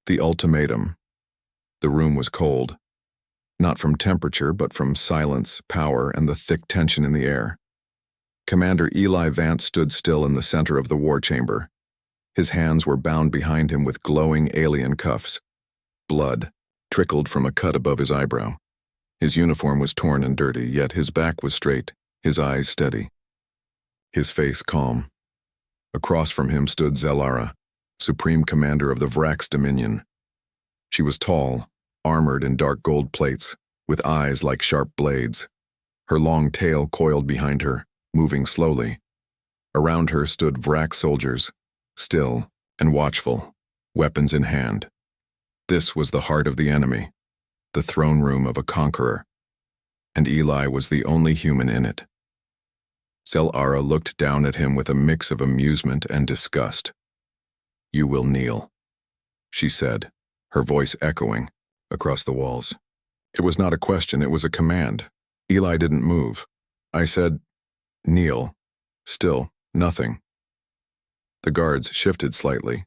The ultimatum. The room was cold. Not from temperature, but from silence, power, and the thick tension in the air. Commander Eli Vance stood still in the center of the war chamber. His hands were bound behind him with glowing alien cuffs. Blood trickled from a cut above his eyebrow. His uniform was torn and dirty, yet his back was straight, his eyes steady. His face calm. Across from him stood Zelara, Supreme Commander of the Vrax Dominion. She was tall, armored in dark gold plates, with eyes like sharp blades. Her long tail coiled behind her, moving slowly. Around her stood Vrax soldiers, still and watchful, weapons in hand. This was the heart of the enemy, the throne room of a conqueror, and Eli was the only human in it. Zelara looked down at him with a mix of amusement and disgust. "You will kneel," she said, her voice echoing across the walls. It was not a question, it was a command. Eli didn't move. I said, "Kneel." Still, nothing. The guards shifted slightly.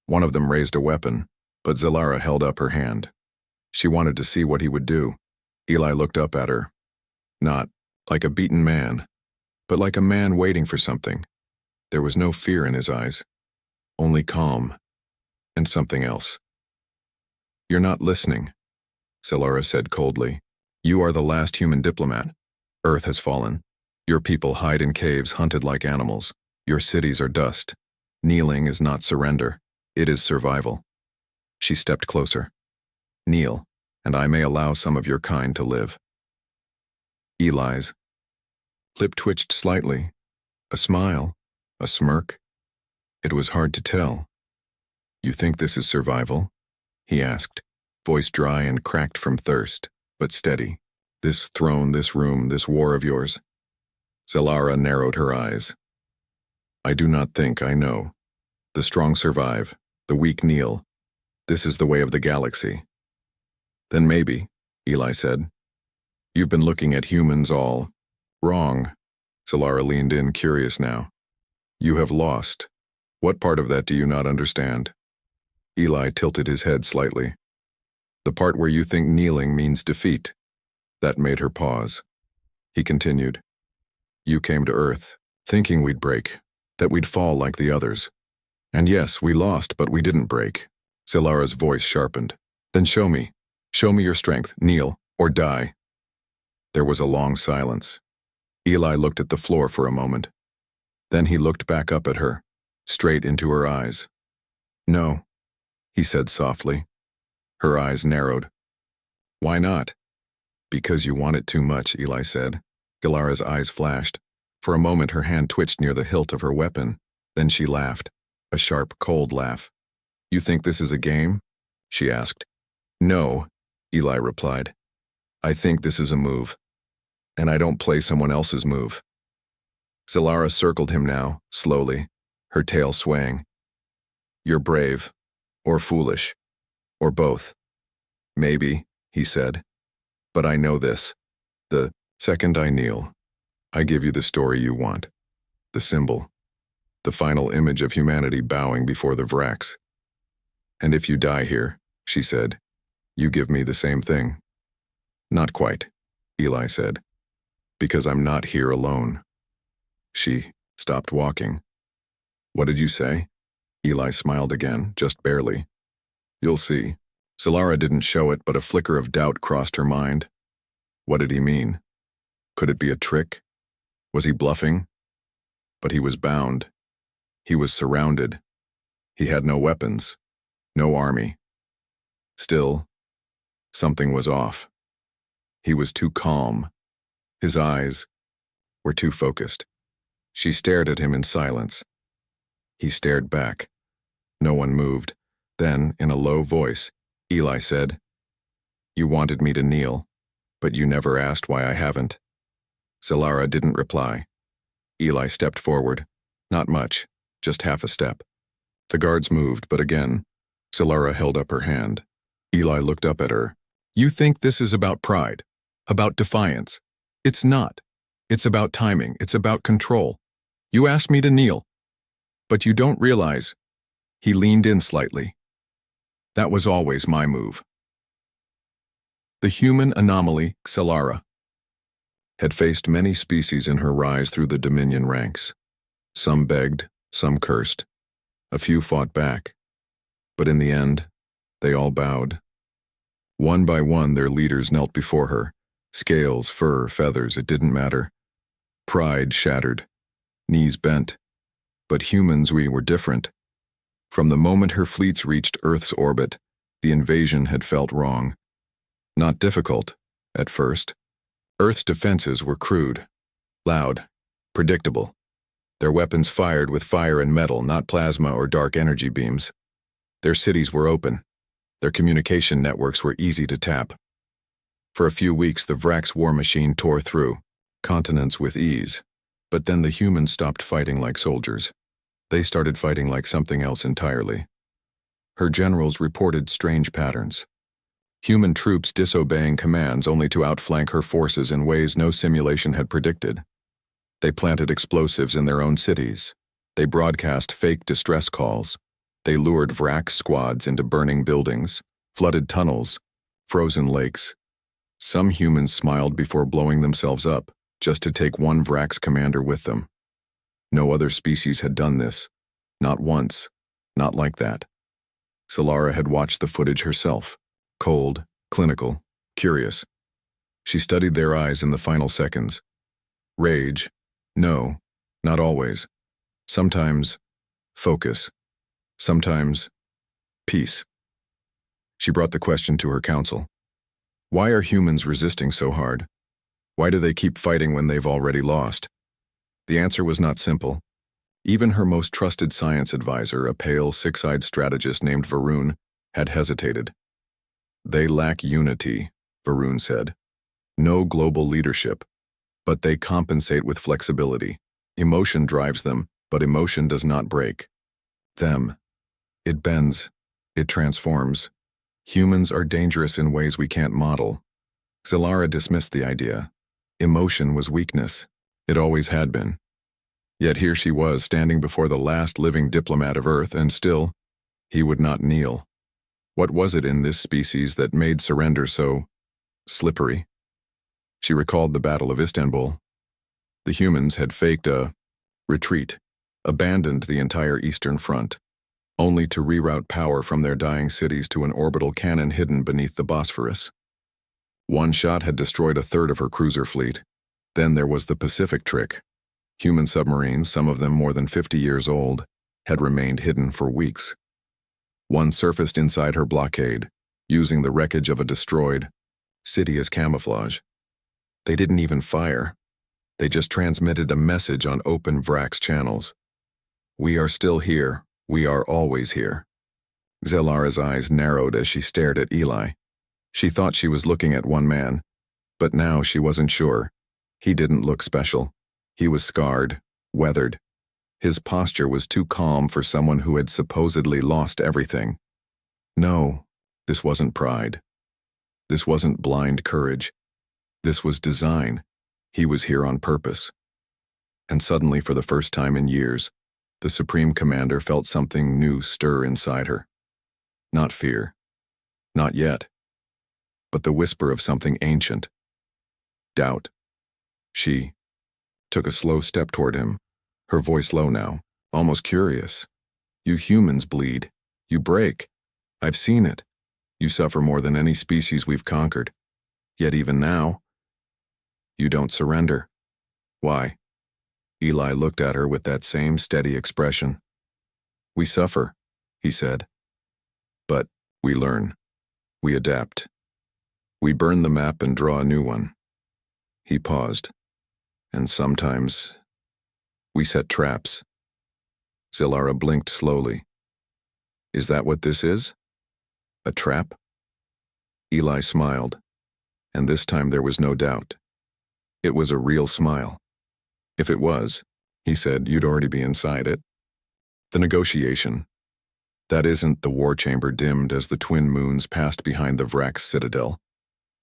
One of them raised a weapon, but Zelara held up her hand. She wanted to see what he would do. Eli looked up at her. Not like a beaten man, but like a man waiting for something. There was no fear in his eyes, only calm, and something else. "You're not listening," Zelara said coldly. "You are the last human diplomat. Earth has fallen. Your people hide in caves hunted like animals. Your cities are dust. Kneeling is not surrender. It is survival." She stepped closer. "Kneel, and I may allow some of your kind to live." Eli's lip twitched slightly. A smile, a smirk. It was hard to tell. "You think this is survival?" he asked, voice dry and cracked from thirst, but steady. "This throne, this room, this war of yours?" Zelara narrowed her eyes. "I do not think I know. The strong survive, the weak kneel. This is the way of the galaxy." "Then maybe," Eli said. "You've been looking at humans all wrong." Zelara leaned in, curious now. "You have lost. What part of that do you not understand?" Eli tilted his head slightly. "The part where you think kneeling means defeat." That made her pause. He continued. "You came to Earth, thinking we'd break, that we'd fall like the others. And yes, we lost, but we didn't break." Zelara's voice sharpened. "Then show me. Show me your strength. Kneel, or die." There was a long silence. Eli looked at the floor for a moment. Then he looked back up at her, straight into her eyes. "No," he said softly. Her eyes narrowed. "Why not?" "Because you want it too much," Eli said. Zelara's eyes flashed. For a moment her hand twitched near the hilt of her weapon. Then she laughed, a sharp, cold laugh. "You think this is a game?" she asked. "No," Eli replied. "I think this is a move. And I don't play someone else's move." Zelara circled him now, slowly, her tail swaying. "You're brave, or foolish, or both." "Maybe," he said. "But I know this. The second I kneel, I give you the story you want. The symbol. The final image of humanity bowing before the Vrax. And if you die here," she said, "you give me the same thing." "Not quite," Eli said. "Because I'm not here alone." She stopped walking. "What did you say?" Eli smiled again, just barely. "You'll see." Zelara didn't show it, but a flicker of doubt crossed her mind. What did he mean? Could it be a trick? Was he bluffing? But he was bound. He was surrounded. He had no weapons, no army. Still, something was off. He was too calm. His eyes were too focused. She stared at him in silence. He stared back. No one moved. Then, in a low voice, Eli said, "You wanted me to kneel, but you never asked why I haven't." Zelara didn't reply. Eli stepped forward. Not much, just half a step. The guards moved, but again, Zelara held up her hand. Eli looked up at her. "You think this is about pride, about defiance. It's not. It's about timing. It's about control. You asked me to kneel. But you don't realize." He leaned in slightly. That was always my move. The human anomaly, Xelara, had faced many species in her rise through the Dominion ranks. Some begged, some cursed. A few fought back. But in the end, they all bowed. One by one, their leaders knelt before her. Scales, fur, feathers, it didn't matter. Pride shattered. Knees bent. But humans, we were different. From the moment her fleets reached Earth's orbit, the invasion had felt wrong. Not difficult, at first. Earth's defenses were crude, loud, predictable. Their weapons fired with fire and metal, not plasma or dark energy beams. Their cities were open. Their communication networks were easy to tap. For a few weeks, the Vrax war machine tore through continents with ease. But then the humans stopped fighting like soldiers. They started fighting like something else entirely. Her generals reported strange patterns. Human troops disobeying commands only to outflank her forces in ways no simulation had predicted. They planted explosives in their own cities. They broadcast fake distress calls. They lured Vrax squads into burning buildings, flooded tunnels, frozen lakes. Some humans smiled before blowing themselves up, just to take one Vrax commander with them. No other species had done this. Not once. Not like that. Xelara had watched the footage herself. Cold, clinical, curious. She studied their eyes in the final seconds. Rage. No, not always. Sometimes, focus. Sometimes, peace. She brought the question to her council. Why are humans resisting so hard? Why do they keep fighting when they've already lost? The answer was not simple. Even her most trusted science advisor, a pale, six-eyed strategist named Varun, had hesitated. They lack unity, Varun said. No global leadership. But they compensate with flexibility. Emotion drives them, but emotion does not break them. It bends. It transforms. Humans are dangerous in ways we can't model. Xelara dismissed the idea. Emotion was weakness. It always had been. Yet here she was, standing before the last living diplomat of Earth, and still, he would not kneel. What was it in this species that made surrender so slippery? She recalled the Battle of Istanbul. The humans had faked a retreat, abandoned the entire Eastern Front, only to reroute power from their dying cities to an orbital cannon hidden beneath the Bosphorus. One shot had destroyed a third of her cruiser fleet. Then there was the Pacific trick. Human submarines, some of them more than 50 years old, had remained hidden for weeks. One surfaced inside her blockade, using the wreckage of a destroyed city as camouflage. They didn't even fire. They just transmitted a message on open Vrax channels. We are still here. We are always here. Xelara's eyes narrowed as she stared at Eli. She thought she was looking at one man, but now she wasn't sure. He didn't look special. He was scarred, weathered. His posture was too calm for someone who had supposedly lost everything. No, this wasn't pride. This wasn't blind courage. This was design. He was here on purpose. And suddenly, for the first time in years, the Supreme Commander felt something new stir inside her. Not fear. Not yet. But the whisper of something ancient. Doubt. She took a slow step toward him, her voice low now, almost curious. You humans bleed. You break. I've seen it. You suffer more than any species we've conquered. Yet even now, you don't surrender. Why? Eli looked at her with that same steady expression. We suffer, he said. But we learn. We adapt. We burn the map and draw a new one. He paused. And sometimes, we set traps. Xelara blinked slowly. Is that what this is? A trap? Eli smiled, and this time there was no doubt. It was a real smile. If it was, he said, you'd already be inside it. The negotiation. That isn't the war chamber dimmed as the twin moons passed behind the Vrax citadel.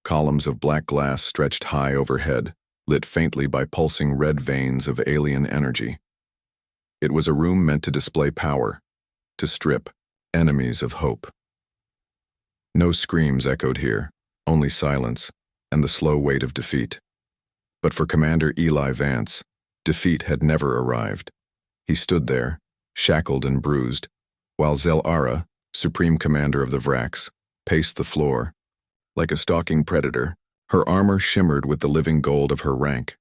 Columns of black glass stretched high overhead, lit faintly by pulsing red veins of alien energy. It was a room meant to display power, to strip enemies of hope. No screams echoed here, only silence and the slow weight of defeat. But for Commander Eli Vance, defeat had never arrived. He stood there, shackled and bruised, while Zel-Ara, supreme commander of the Vrax, paced the floor. Like a stalking predator, her armor shimmered with the living gold of her rank.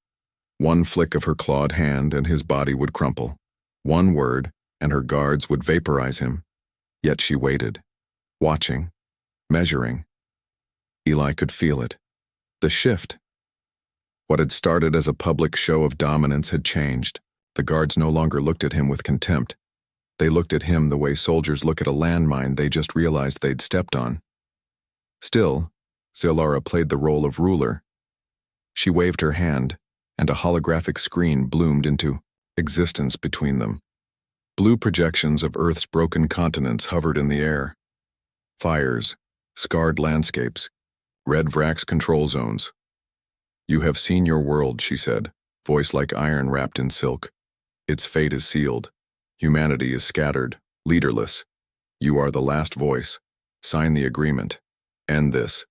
One flick of her clawed hand and his body would crumple. One word, and her guards would vaporize him. Yet she waited, watching, measuring. Eli could feel it. The shift. What had started as a public show of dominance had changed. The guards no longer looked at him with contempt. They looked at him the way soldiers look at a landmine they just realized they'd stepped on. Still, Zel-Ara played the role of ruler. She waved her hand, and a holographic screen bloomed into existence between them. Blue projections of Earth's broken continents hovered in the air. Fires, scarred landscapes, red Vrax control zones. "You have seen your world," she said, voice like iron wrapped in silk. "Its fate is sealed. Humanity is scattered, leaderless. You are the last voice. Sign the agreement. End this.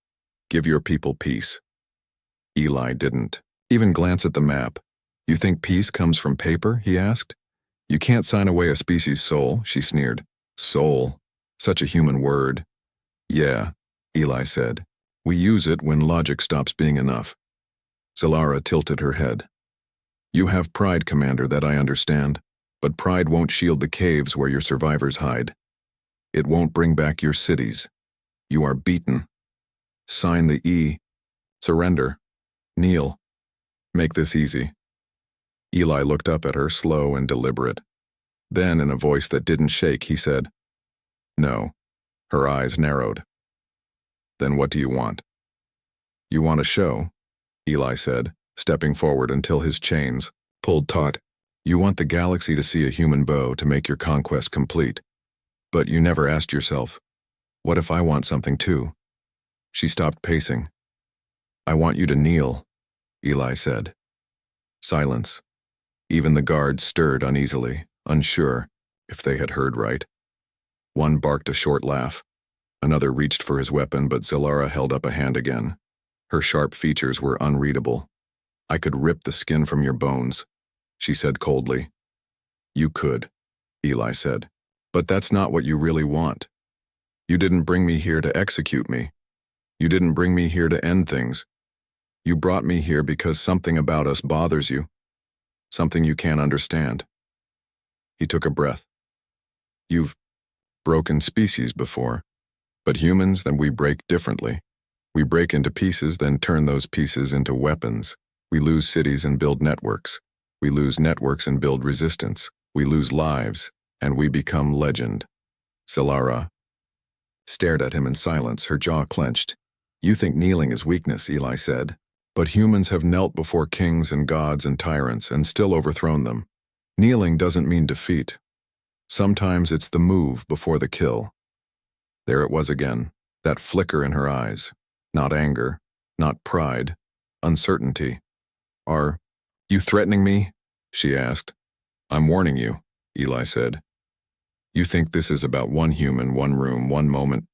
Give your people peace." Eli didn't even glance at the map. "You think peace comes from paper?" he asked. "You can't sign away a species' soul," she sneered. "Soul. Such a human word." "Yeah," Eli said. "We use it when logic stops being enough." Zel-Ara tilted her head. "You have pride, Commander, that I understand, but pride won't shield the caves where your survivors hide. It won't bring back your cities. You are beaten. Sign the E. Surrender. Kneel. Make this easy." Eli looked up at her, slow and deliberate. Then, in a voice that didn't shake, he said, "No." Her eyes narrowed. "Then what do you want?" "You want a show," Eli said, stepping forward until his chains pulled taut. "You want the galaxy to see a human bow to make your conquest complete. But you never asked yourself, what if I want something too?" She stopped pacing. "I want you to kneel," Eli said. Silence. Even the guards stirred uneasily, unsure if they had heard right. One barked a short laugh. Another reached for his weapon, but Zel-Ara held up a hand again. Her sharp features were unreadable. "I could rip the skin from your bones," she said coldly. "You could," Eli said. "But that's not what you really want. You didn't bring me here to execute me. You didn't bring me here to end things. You brought me here because something about us bothers you. Something you can't understand." He took a breath. "You've broken species before. But humans, then we break differently. We break into pieces, then turn those pieces into weapons. We lose cities and build networks. We lose networks and build resistance. We lose lives, and we become legend." Zel-Ara stared at him in silence, her jaw clenched. "You think kneeling is weakness," Eli said. "But humans have knelt before kings and gods and tyrants and still overthrown them. Kneeling doesn't mean defeat. Sometimes it's the move before the kill." There it was again, that flicker in her eyes. Not anger, not pride, uncertainty. "Are you threatening me?" she asked. "I'm warning you," Eli said. "You think this is about one human, one room, one moment.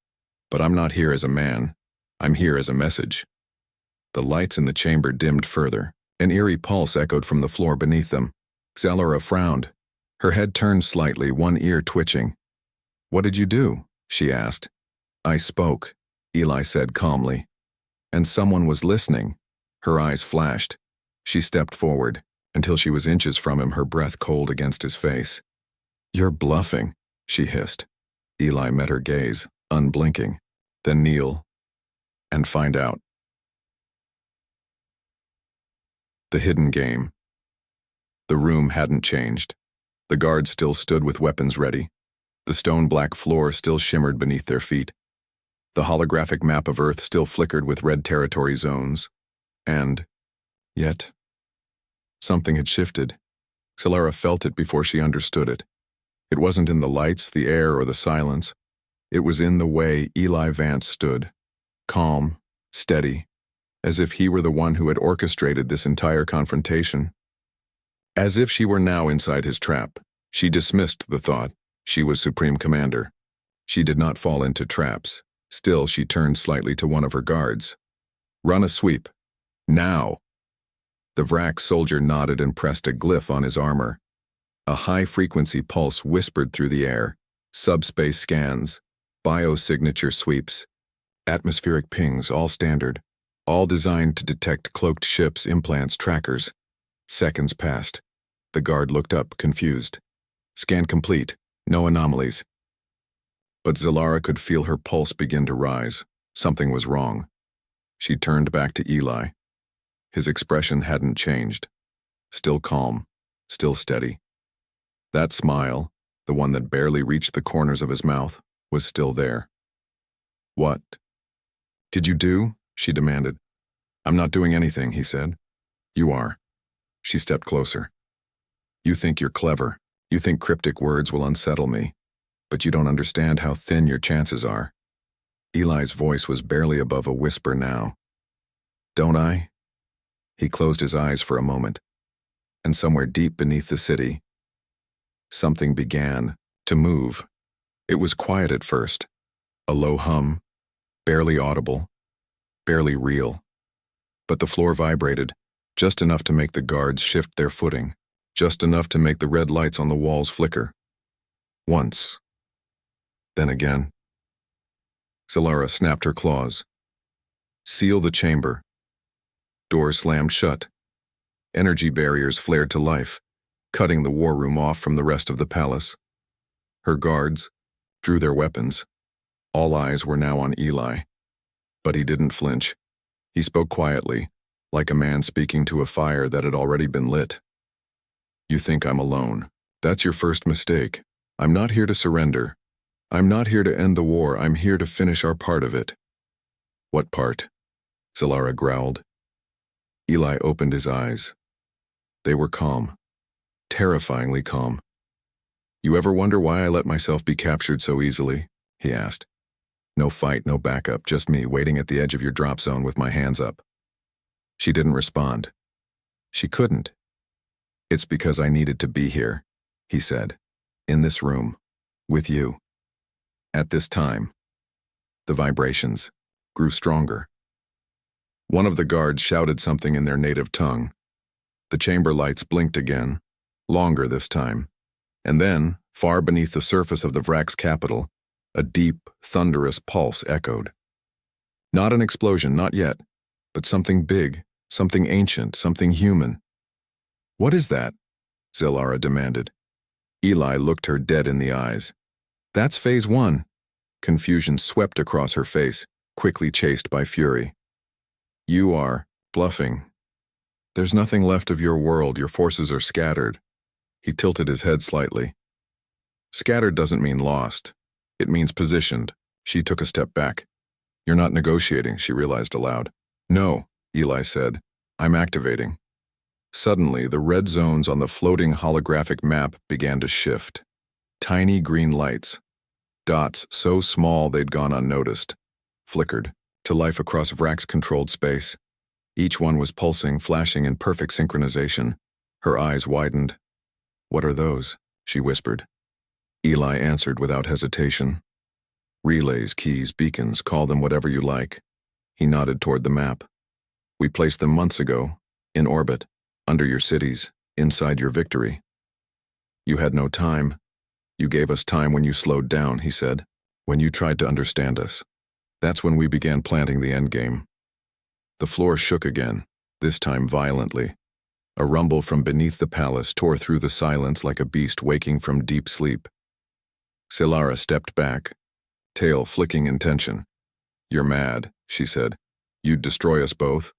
But I'm not here as a man. I'm here as a message." The lights in the chamber dimmed further. An eerie pulse echoed from the floor beneath them. Zel-Ara frowned. Her head turned slightly, one ear twitching. "What did you do?" she asked. "I spoke," Eli said calmly. "And someone was listening." Her eyes flashed. She stepped forward, until she was inches from him, her breath cold against his face. "You're bluffing," she hissed. Eli met her gaze, unblinking. "Then kneel and find out." The hidden game. The room hadn't changed. The guards still stood with weapons ready. The stone-black floor still shimmered beneath their feet. The holographic map of Earth still flickered with red territory zones. And yet, something had shifted. Zel-Ara felt it before she understood it. It wasn't in the lights, the air, or the silence. It was in the way Eli Vance stood, calm, steady, as if he were the one who had orchestrated this entire confrontation. As if she were now inside his trap, she dismissed the thought. She was Supreme Commander. She did not fall into traps. Still, she turned slightly to one of her guards. "Run a sweep. Now." The Vrax soldier nodded and pressed a glyph on his armor. A high-frequency pulse whispered through the air. Subspace scans, biosignature sweeps, atmospheric pings, all standard, all designed to detect cloaked ships, implants, trackers. Seconds passed. The guard looked up, confused. Scan complete. No anomalies. But Zalara could feel her pulse begin to rise. Something was wrong. She turned back to Eli. His expression hadn't changed. Still calm, still steady. That smile, the one that barely reached the corners of his mouth, was still there. "What did you do?" she demanded. "I'm not doing anything," he said. "You are." She stepped closer. "You think you're clever. You think cryptic words will unsettle me. But you don't understand how thin your chances are." Eli's voice was barely above a whisper now. "Don't I?" He closed his eyes for a moment, and somewhere deep beneath the city, something began to move. It was quiet at first, a low hum, barely audible, barely real. But the floor vibrated, just enough to make the guards shift their footing, just enough to make the red lights on the walls flicker. Once. Then again. Zalara snapped her claws. "Seal the chamber." Doors slammed shut. Energy barriers flared to life, cutting the war room off from the rest of the palace. Her guards drew their weapons. All eyes were now on Eli. But he didn't flinch. He spoke quietly, like a man speaking to a fire that had already been lit. "You think I'm alone. That's your first mistake. I'm not here to surrender. I'm not here to end the war. I'm here to finish our part of it." "What part?" Zalara growled. Eli opened his eyes. They were calm. Terrifyingly calm. "You ever wonder why I let myself be captured so easily?" he asked. "No fight, no backup, just me waiting at the edge of your drop zone with my hands up." She didn't respond. She couldn't. "It's because I needed to be here," he said. "In this room. With you. At this time." The vibrations grew stronger. One of the guards shouted something in their native tongue. The chamber lights blinked again, longer this time. And then, far beneath the surface of the Vrax capital, a deep, thunderous pulse echoed. Not an explosion, not yet, but something big, something ancient, something human. "What is that?" Zalara demanded. Eli looked her dead in the eyes. "That's phase 1. Confusion swept across her face, quickly chased by fury. "You are bluffing. There's nothing left of your world. Your forces are scattered." He tilted his head slightly. "Scattered doesn't mean lost. It means positioned." She took a step back. "You're not negotiating," she realized aloud. "No," Eli said. "I'm activating." Suddenly, the red zones on the floating holographic map began to shift. Tiny green lights, dots so small they'd gone unnoticed, flickered to life across Vrax-controlled space. Each one was pulsing, flashing in perfect synchronization. Her eyes widened. "What are those?" she whispered. Eli answered without hesitation. "Relays, keys, beacons, call them whatever you like." He nodded toward the map. "We placed them months ago, in orbit, under your cities, inside your victory. You had no time. You gave us time when you slowed down," he said. "When you tried to understand us. That's when we began planting the endgame." The floor shook again, this time violently. A rumble from beneath the palace tore through the silence like a beast waking from deep sleep. Zalara stepped back, tail flicking in tension. "You're mad," she said. "You'd destroy us both?"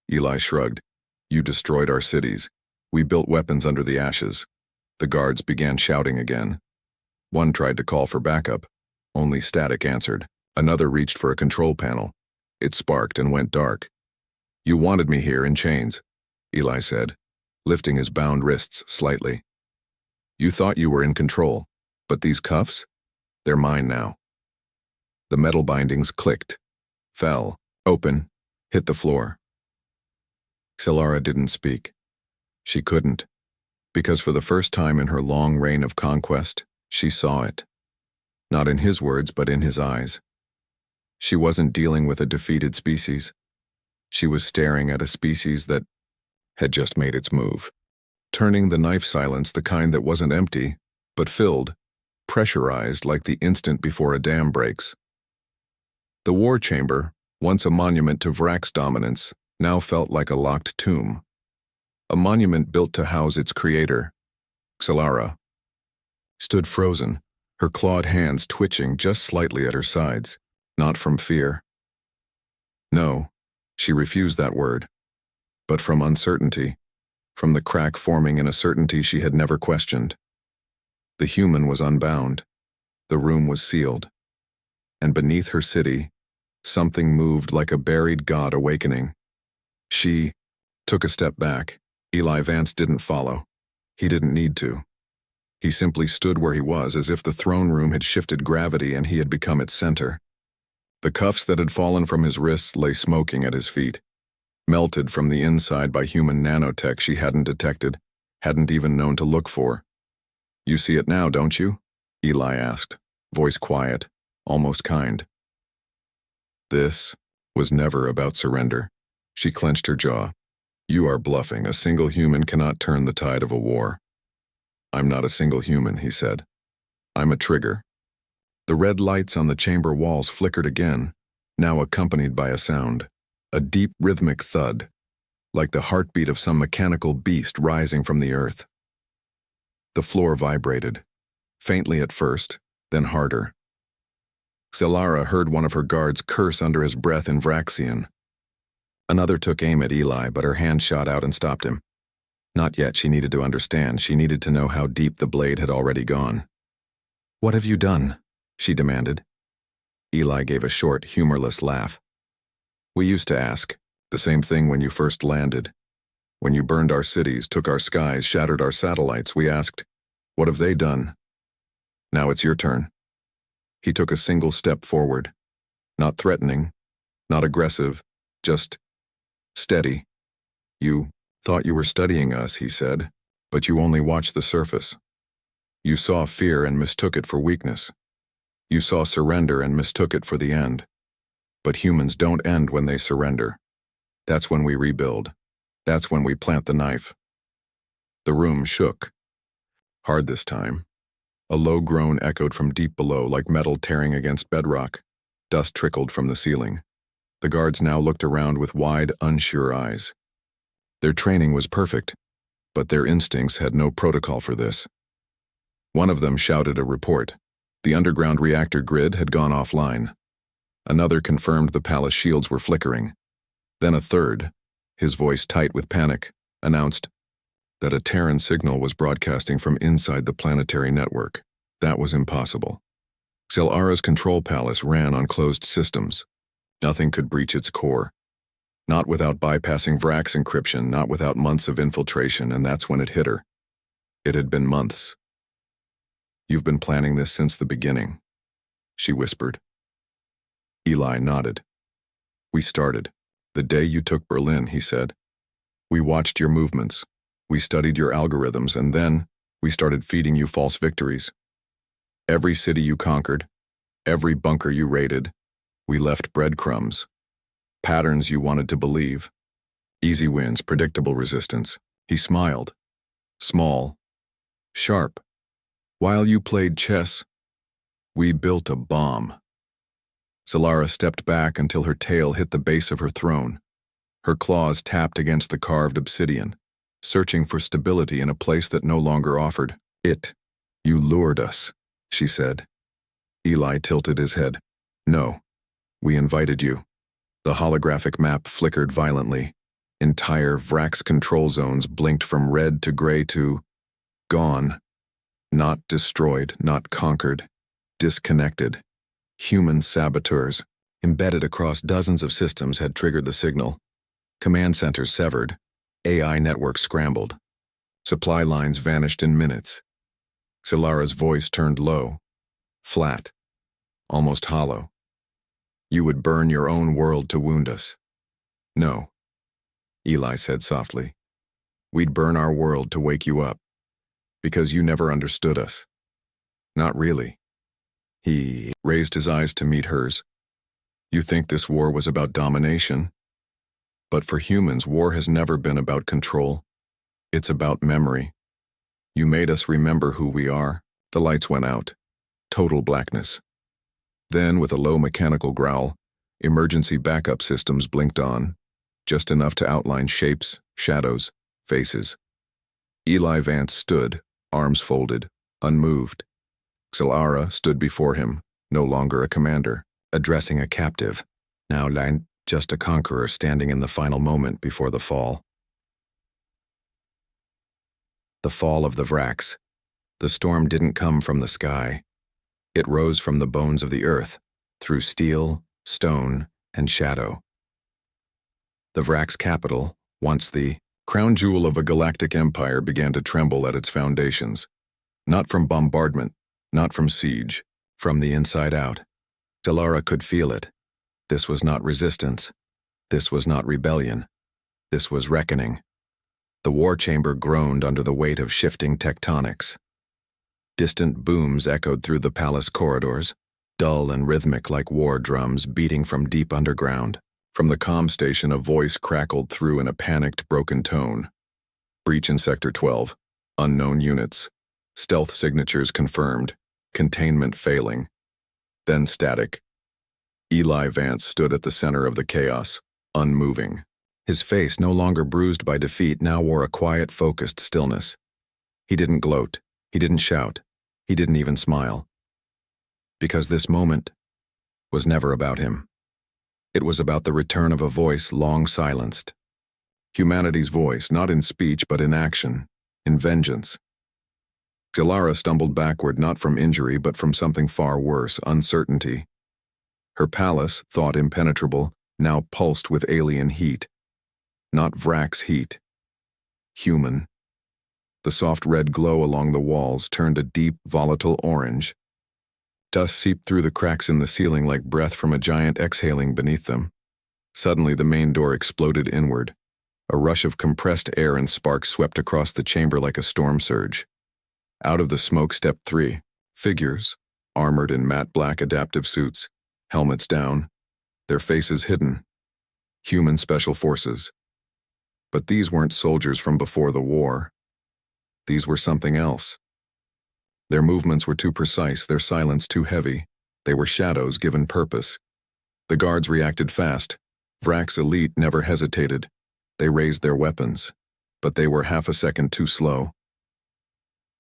Eli shrugged. "You destroyed our cities. We built weapons under the ashes." The guards began shouting again. One tried to call for backup. Only static answered. Another reached for a control panel. It sparked and went dark. "You wanted me here in chains," Eli said, lifting his bound wrists slightly. "You thought you were in control, but these cuffs? They're mine now." The metal bindings clicked, fell, open, hit the floor. Zalara didn't speak. She couldn't, because for the first time in her long reign of conquest, she saw it. Not in his words, but in his eyes. She wasn't dealing with a defeated species. She was staring at a species that had just made its move. Turning the knife silence the kind that wasn't empty, but filled, pressurized like the instant before a dam breaks. The war chamber, once a monument to Vrak's dominance, now felt like a locked tomb. A monument built to house its creator, Xelara, stood frozen, her clawed hands twitching just slightly at her sides, not from fear. No, she refused that word, but from uncertainty, from the crack forming in a certainty she had never questioned. The human was unbound, the room was sealed, and beneath her city, something moved like a buried god awakening. She took a step back. Eli Vance didn't follow. He didn't need to. He simply stood where he was, as if the throne room had shifted gravity and he had become its center. The cuffs that had fallen from his wrists lay smoking at his feet, melted from the inside by human nanotech she hadn't detected, hadn't even known to look for. "You see it now, don't you?" Eli asked, voice quiet, almost kind. This was never about surrender. She clenched her jaw. "You are bluffing. A single human cannot turn the tide of a war." "I'm not a single human," he said. "I'm a trigger." The red lights on the chamber walls flickered again, now accompanied by a sound, a deep rhythmic thud, like the heartbeat of some mechanical beast rising from the earth. The floor vibrated, faintly at first, then harder. Xelara heard one of her guards curse under his breath in Vraxian. Another took aim at Eli, but her hand shot out and stopped him. Not yet. She needed to understand. She needed to know how deep the blade had already gone. "What have you done?" she demanded. Eli gave a short, humorless laugh. "We used to ask. The same thing when you first landed. When you burned our cities, took our skies, shattered our satellites, we asked, what have they done? Now it's your turn." He took a single step forward. Not threatening, not aggressive, just steady. "You thought you were studying us," he said, "but you only watched the surface. You saw fear and mistook it for weakness. You saw surrender and mistook it for the end. But humans don't end when they surrender. That's when we rebuild. That's when we plant the knife." The room shook. Hard this time. A low groan echoed from deep below, like metal tearing against bedrock. Dust trickled from the ceiling. The guards now looked around with wide, unsure eyes. Their training was perfect, but their instincts had no protocol for this. One of them shouted a report. The underground reactor grid had gone offline. Another confirmed the palace shields were flickering. Then a third, his voice tight with panic, announced that a Terran signal was broadcasting from inside the planetary network. That was impossible. Xelara's control palace ran on closed systems. Nothing could breach its core. Not without bypassing Vrak's encryption, not without months of infiltration, and that's when it hit her. It had been months. "You've been planning this since the beginning," she whispered. Eli nodded. "We started. The day you took Berlin," he said. "We watched your movements. We studied your algorithms, and then we started feeding you false victories. Every city you conquered, every bunker you raided, we left breadcrumbs. Patterns you wanted to believe. Easy wins, predictable resistance." He smiled. "Small. Sharp. While you played chess, we built a bomb." Xelara stepped back until her tail hit the base of her throne. Her claws tapped against the carved obsidian, searching for stability in a place that no longer offered it. "You lured us," she said. Eli tilted his head. "No, we invited you." The holographic map flickered violently. Entire Vrak's control zones blinked from red to gray to gone. Not destroyed, not conquered. Disconnected. Human saboteurs, embedded across dozens of systems, had triggered the signal. Command centers severed. AI networks scrambled. Supply lines vanished in minutes. Xelara's voice turned low, flat, almost hollow. "You would burn your own world to wound us." "No," Eli said softly. "We'd burn our world to wake you up, because you never understood us." "Not really." He raised his eyes to meet hers. You think this war was about domination? But for humans, war has never been about control. It's about memory. You made us remember who we are. The lights went out. Total blackness. Then, with a low mechanical growl, emergency backup systems blinked on, just enough to outline shapes, shadows, faces. Eli Vance stood, arms folded, unmoved. Xalara stood before him, no longer a commander, addressing a captive, now just a conqueror standing in the final moment before the fall. The fall of the Vrax. The storm didn't come from the sky. It rose from the bones of the earth, through steel, stone, and shadow. The Vrax capital, once the crown jewel of a galactic empire, began to tremble at its foundations. Not from bombardment, not from siege, from the inside out. Xalara could feel it. This was not resistance. This was not rebellion. This was reckoning. The war chamber groaned under the weight of shifting tectonics. Distant booms echoed through the palace corridors, dull and rhythmic like war drums beating from deep underground. From the comm station, a voice crackled through in a panicked, broken tone. Breach in Sector 12. Unknown units. Stealth signatures confirmed. Containment failing. Then static. Eli Vance stood at the center of the chaos, unmoving. His face, no longer bruised by defeat, now wore a quiet, focused stillness. He didn't gloat. He didn't shout. He didn't even smile. Because this moment was never about him. It was about the return of a voice long silenced. Humanity's voice, not in speech but in action, in vengeance. Xalara stumbled backward, not from injury but from something far worse, uncertainty. Her palace, thought impenetrable, now pulsed with alien heat. Not Vrax heat. Human. The soft red glow along the walls turned a deep, volatile orange. Dust seeped through the cracks in the ceiling like breath from a giant exhaling beneath them. Suddenly, the main door exploded inward. A rush of compressed air and sparks swept across the chamber like a storm surge. Out of the smoke stepped 3 figures, armored in matte black adaptive suits, helmets down, their faces hidden. Human special forces. But these weren't soldiers from before the war. These were something else. Their movements were too precise, their silence too heavy. They were shadows given purpose. The guards reacted fast. Vrax elite never hesitated. They raised their weapons. But they were half a second too slow.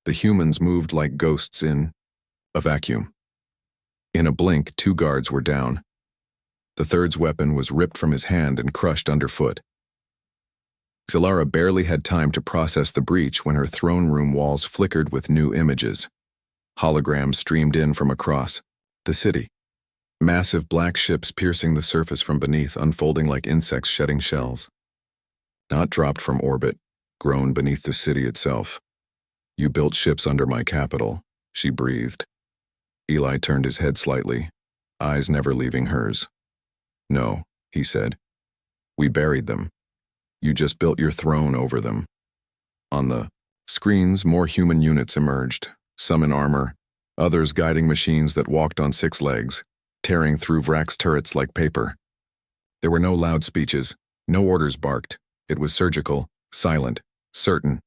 The humans moved like ghosts in a vacuum. In a blink, 2 guards were down. The third's weapon was ripped from his hand and crushed underfoot. Xalara barely had time to process the breach when her throne room walls flickered with new images. Holograms streamed in from across the city. Massive black ships piercing the surface from beneath, unfolding like insects shedding shells. Not dropped from orbit, grown beneath the city itself. You built ships under my capital, she breathed. Eli turned his head slightly, eyes never leaving hers. No, he said. We buried them. You just built your throne over them. On the screens, more human units emerged, some in armor, others guiding machines that walked on 6 legs, tearing through Vrax turrets like paper. There were no loud speeches, no orders barked. It was surgical, silent, certain.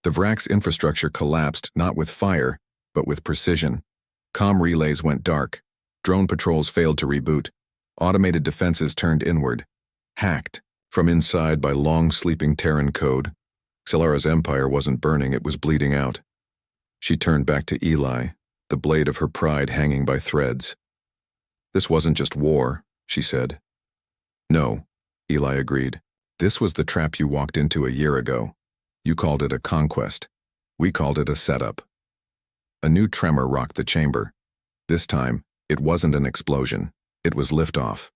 The Vrax infrastructure collapsed not with fire, but with precision. Comm relays went dark. Drone patrols failed to reboot. Automated defenses turned inward. Hacked. From inside by long-sleeping Terran code. Xalara's empire wasn't burning, it was bleeding out. She turned back to Eli, the blade of her pride hanging by threads. This wasn't just war, she said. No, Eli agreed. This was the trap you walked into a year ago. You called it a conquest. We called it a setup. A new tremor rocked the chamber. This time, it wasn't an explosion. It was liftoff.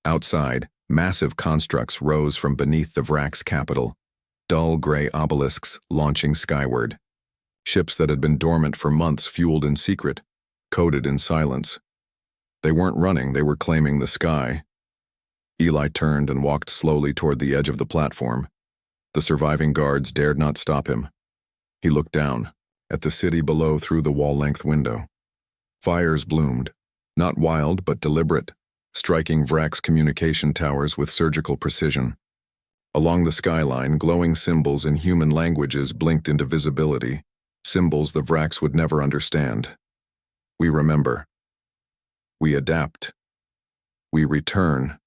Outside, massive constructs rose from beneath the Vrax capital, dull gray obelisks launching skyward. Ships that had been dormant for months fueled in secret, coded in silence. They weren't running, they were claiming the sky. Eli turned and walked slowly toward the edge of the platform. The surviving guards dared not stop him. He looked down, at the city below through the wall-length window. Fires bloomed, not wild but deliberate, striking Vrak's communication towers with surgical precision. Along the skyline, glowing symbols in human languages blinked into visibility, symbols the Vraks would never understand. We remember. We adapt. We return.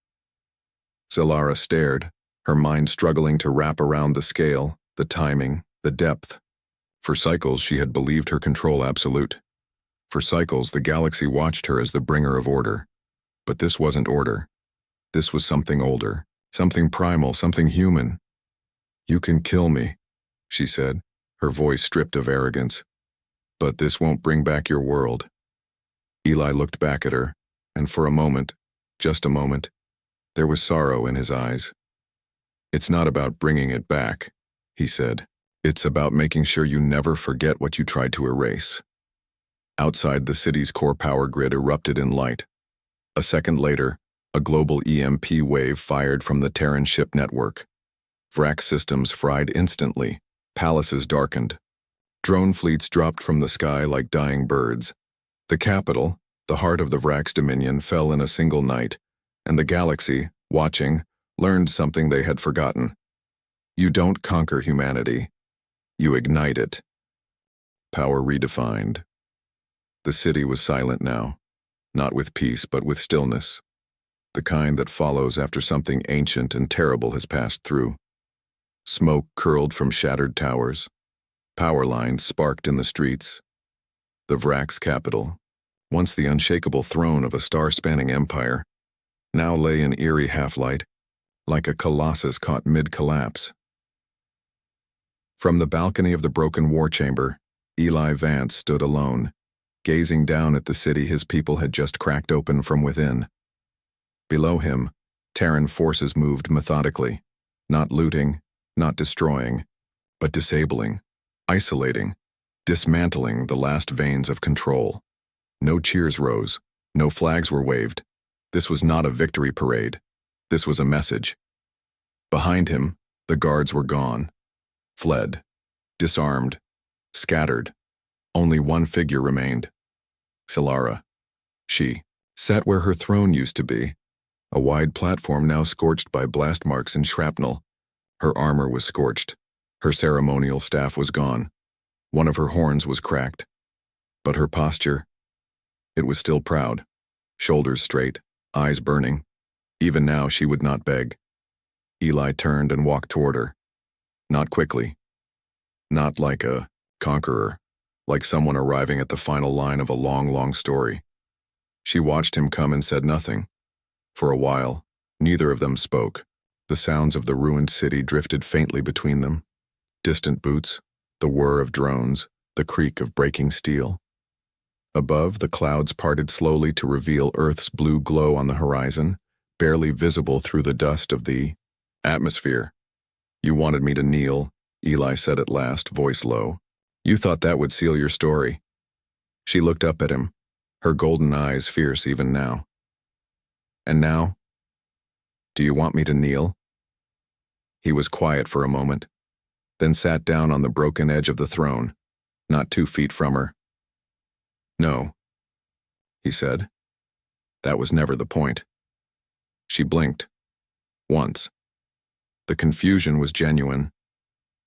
Solara stared, her mind struggling to wrap around the scale, the timing, the depth. For cycles, she had believed her control absolute. For cycles, the galaxy watched her as the bringer of order. But this wasn't order. This was something older, something primal, something human. "You can kill me," she said, her voice stripped of arrogance. "But this won't bring back your world." Eli looked back at her, and for a moment, just a moment, there was sorrow in his eyes. "It's not about bringing it back," he said. "It's about making sure you never forget what you tried to erase." Outside, the city's core power grid erupted in light. A second later, a global EMP wave fired from the Terran ship network. Vrak systems fried instantly, palaces darkened. Drone fleets dropped from the sky like dying birds. The capital, the heart of the Vrak's dominion, fell in a single night, and the galaxy, watching, learned something they had forgotten. You don't conquer humanity. You ignite it. Power redefined. The city was silent now, not with peace but with stillness, the kind that follows after something ancient and terrible has passed through. Smoke curled from shattered towers. Power lines sparked in the streets. The Vrak's capital, once the unshakable throne of a star-spanning empire, now lay in eerie half-light, like a colossus caught mid-collapse. From the balcony of the broken war chamber, Eli Vance stood alone, gazing down at the city his people had just cracked open from within. Below him, Terran forces moved methodically, not looting, not destroying, but disabling, isolating, dismantling the last veins of control. No cheers rose, no flags were waved. This was not a victory parade. This was a message. Behind him, the guards were gone, fled, disarmed, scattered. Only one figure remained. Solara. She sat where her throne used to be, a wide platform now scorched by blast marks and shrapnel. Her armor was scorched. Her ceremonial staff was gone. One of her horns was cracked. But her posture, it was still proud, shoulders straight, eyes burning. Even now she would not beg. Eli turned and walked toward her. Not quickly. Not like a conqueror, like someone arriving at the final line of a long, long story. She watched him come and said nothing. For a while, neither of them spoke. The sounds of the ruined city drifted faintly between them. Distant boots, the whir of drones, the creak of breaking steel. Above, the clouds parted slowly to reveal Earth's blue glow on the horizon, barely visible through the dust of the atmosphere. "You wanted me to kneel," Eli said at last, voice low. "You thought that would seal your story." She looked up at him, her golden eyes fierce even now. "And now? Do you want me to kneel?" He was quiet for a moment, then sat down on the broken edge of the throne, not 2 feet from her. "No," he said. "That was never the point." She blinked. Once. The confusion was genuine.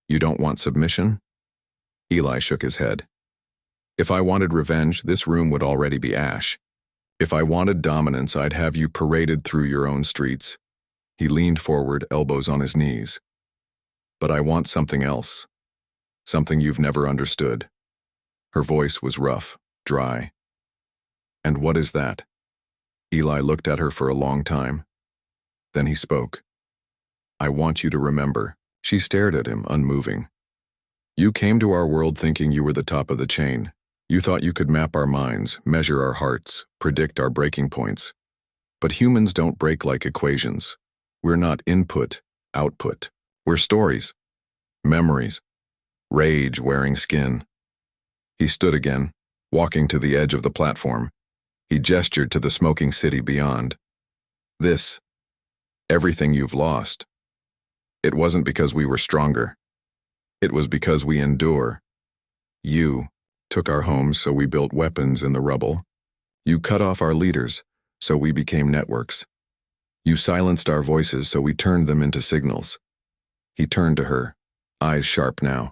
"You don't want submission?" Eli shook his head. "If I wanted revenge, this room would already be ash. If I wanted dominance, I'd have you paraded through your own streets." He leaned forward, elbows on his knees. "But I want something else. Something you've never understood." Her voice was rough, dry. "And what is that?" Eli looked at her for a long time. Then he spoke. "I want you to remember." She stared at him, unmoving. "You came to our world thinking you were the top of the chain. You thought you could map our minds, measure our hearts, predict our breaking points. But humans don't break like equations. We're not input, output. We're stories, memories, rage wearing skin." He stood again, walking to the edge of the platform. He gestured to the smoking city beyond. "This, everything you've lost. It wasn't because we were stronger. It was because we endure. You took our homes, so we built weapons in the rubble. You cut off our leaders, so we became networks. You silenced our voices, so we turned them into signals. He turned to her, eyes sharp now.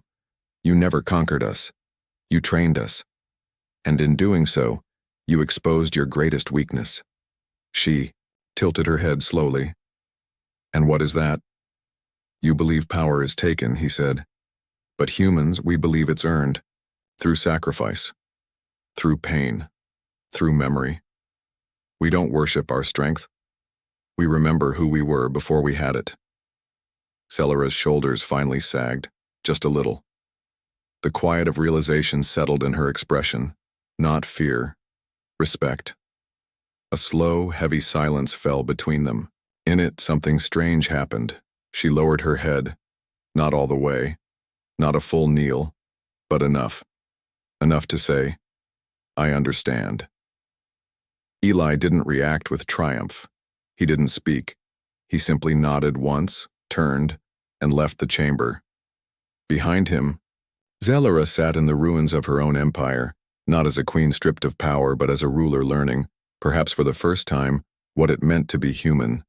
You never conquered us. You trained us. And in doing so, you exposed your greatest weakness. She tilted her head slowly. And what is that? You believe power is taken, he said. But humans, we believe it's earned. Through sacrifice. Through pain. Through memory. We don't worship our strength. We remember who we were before we had it. Celera's shoulders finally sagged, just a little. The quiet of realization settled in her expression, not fear, respect. A slow, heavy silence fell between them. In it, something strange happened. She lowered her head, not all the way, not a full kneel, but enough. Enough to say, I understand. Eli didn't react with triumph. He didn't speak. He simply nodded once, turned, and left the chamber. Behind him, Zelera sat in the ruins of her own empire, not as a queen stripped of power, but as a ruler learning, perhaps for the first time, what it meant to be human.